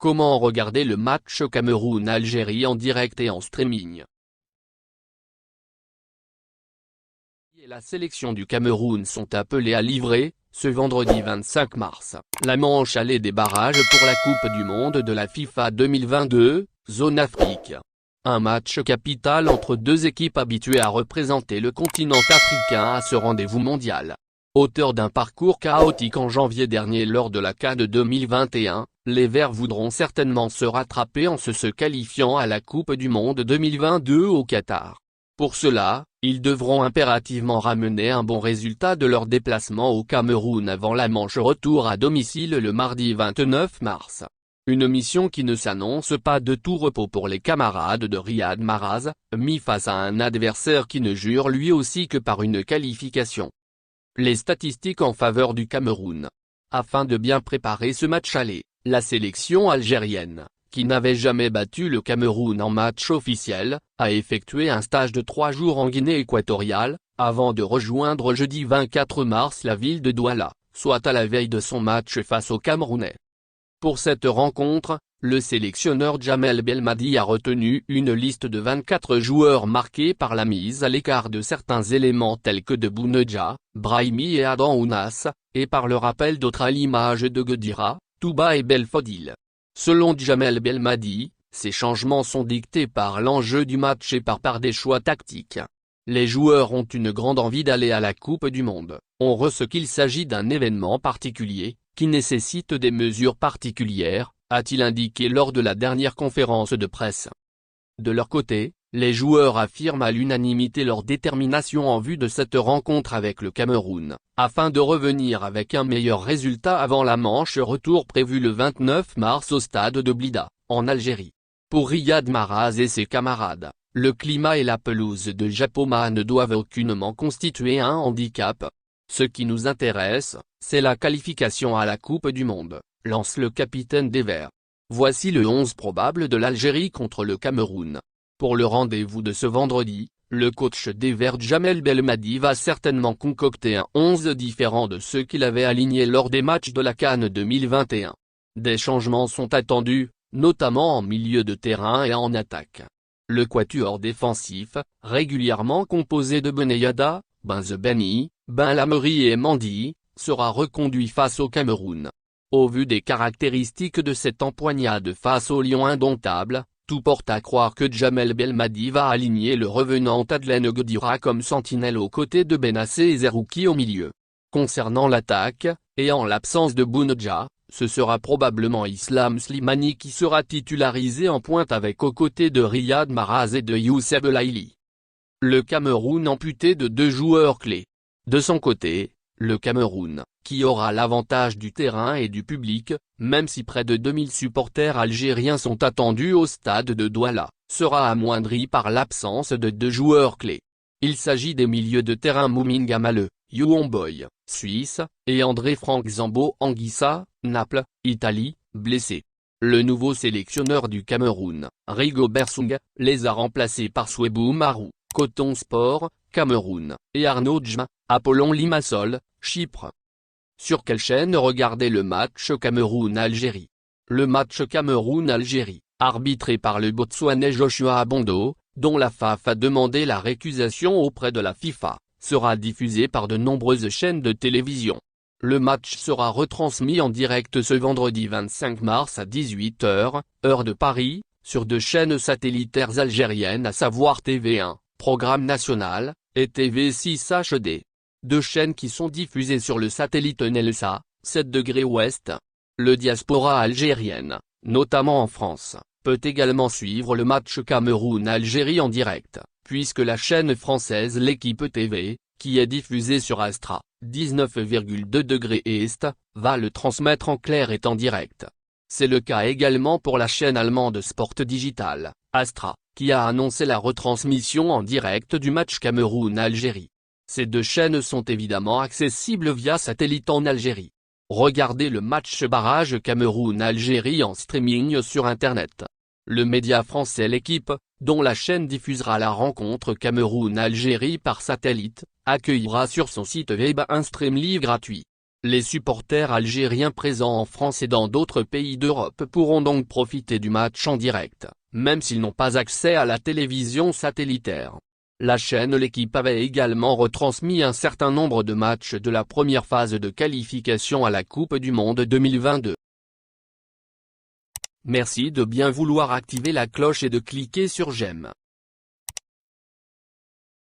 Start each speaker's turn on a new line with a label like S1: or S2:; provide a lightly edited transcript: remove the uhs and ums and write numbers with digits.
S1: Comment regarder le match Cameroun-Algérie en direct et en streaming? La sélection du Cameroun sont appelés à livrer, ce vendredi 25 mars, la manche allée des barrages pour la Coupe du Monde de la FIFA 2022, zone Afrique. Un match capital entre deux équipes habituées à représenter le continent africain à ce rendez-vous mondial. Auteur d'un parcours chaotique en janvier dernier lors de la CAN 2021, les Verts voudront certainement se rattraper en se qualifiant à la Coupe du Monde 2022 au Qatar. Pour cela, ils devront impérativement ramener un bon résultat de leur déplacement au Cameroun avant la manche retour à domicile le mardi 29 mars. Une mission qui ne s'annonce pas de tout repos pour les camarades de Riyad Mahrez, mis face à un adversaire qui ne jure lui aussi que par une qualification. Les statistiques en faveur du Cameroun. Afin de bien préparer ce match aller, la sélection algérienne, qui n'avait jamais battu le Cameroun en match officiel, a effectué un stage de 3 jours en Guinée équatoriale, avant de rejoindre jeudi 24 mars la ville de Douala, soit à la veille de son match face aux Camerounais. Pour cette rencontre, le sélectionneur Djamel Belmadi a retenu une liste de 24 joueurs marqués par la mise à l'écart de certains éléments tels que de Bounedjah, Brahimi et Adam Ounas, et par le rappel d'autres à l'image de Guedira, Touba et Belfodil. Selon Djamel Belmadi, ces changements sont dictés par l'enjeu du match et par des choix tactiques. Les joueurs ont une grande envie d'aller à la Coupe du Monde, on ressent qu'il s'agit d'un événement particulier, qui nécessite des mesures particulières, a-t-il indiqué lors de la dernière conférence de presse. De leur côté, les joueurs affirment à l'unanimité leur détermination en vue de cette rencontre avec le Cameroun, afin de revenir avec un meilleur résultat avant la manche retour prévue le 29 mars au stade de Blida, en Algérie. Pour Riyad Mahrez et ses camarades, le climat et la pelouse de Japoma ne doivent aucunement constituer un handicap. Ce qui nous intéresse, c'est la qualification à la Coupe du Monde, lance le capitaine des Verts. Voici le 11 probable de l'Algérie contre le Cameroun. Pour le rendez-vous de ce vendredi, le coach des Verts Djamel Belmadi va certainement concocter un 11 différent de ceux qu'il avait alignés lors des matchs de la CAN 2021. Des changements sont attendus, notamment en milieu de terrain et en attaque. Le quatuor défensif, régulièrement composé de Benayada, Benzebeni, Ben Lameri et Mandi, sera reconduit face au Cameroun. Au vu des caractéristiques de cette empoignade face au lion indomptable, tout porte à croire que Djamel Belmadi va aligner le revenant Adlen Guedira comme sentinelle aux côtés de Benassé et Zerouki au milieu. Concernant l'attaque, et en l'absence de Bounedjah, ce sera probablement Islam Slimani qui sera titularisé en pointe avec aux côtés de Riyad Mahrez et de Youssef Laïli. Le Cameroun amputé de 2 joueurs clés. De son côté, le Cameroun, qui aura l'avantage du terrain et du public, même si près de 2000 supporters algériens sont attendus au stade de Douala, sera amoindri par l'absence de 2 joueurs clés. Il s'agit des milieux de terrain Moumine Gamale, Yohan Boy, Suisse, et André-Franck Zambo Anguissa, Naples, Italie, blessés. Le nouveau sélectionneur du Cameroun, Rigobert Song, les a remplacés par Souaibou Marou, Coton Sport, Cameroun, et Arnaud Djma, Apollon Limassol, Chypre. Sur quelle chaîne regarder le match Cameroun-Algérie? Le match Cameroun-Algérie, arbitré par le Botswanais Joshua Abondo, dont la FAF a demandé la récusation auprès de la FIFA, sera diffusé par de nombreuses chaînes de télévision. Le match sera retransmis en direct ce vendredi 25 mars à 18 h, heure de Paris, sur 2 chaînes satellitaires algériennes à savoir TV1, Programme National, et TV6 HD. 2 chaînes qui sont diffusées sur le satellite Nelsa, 7° ouest. Le diaspora algérienne, notamment en France, peut également suivre le match Cameroun-Algérie en direct, puisque la chaîne française L'Équipe TV, qui est diffusée sur Astra, 19,2° est, va le transmettre en clair et en direct. C'est le cas également pour la chaîne allemande Sport Digital, Astra, qui a annoncé la retransmission en direct du match Cameroun-Algérie. Ces 2 chaînes sont évidemment accessibles via satellite en Algérie. Regardez le match barrage Cameroun-Algérie en streaming sur Internet. Le média français L'Équipe, dont la chaîne diffusera la rencontre Cameroun-Algérie par satellite, accueillera sur son site web un stream live gratuit. Les supporters algériens présents en France et dans d'autres pays d'Europe pourront donc profiter du match en direct, même s'ils n'ont pas accès à la télévision satellitaire. La chaîne L'Équipe avait également retransmis un certain nombre de matchs de la première phase de qualification à la Coupe du Monde 2022. Merci de bien vouloir activer la cloche et de cliquer sur j'aime.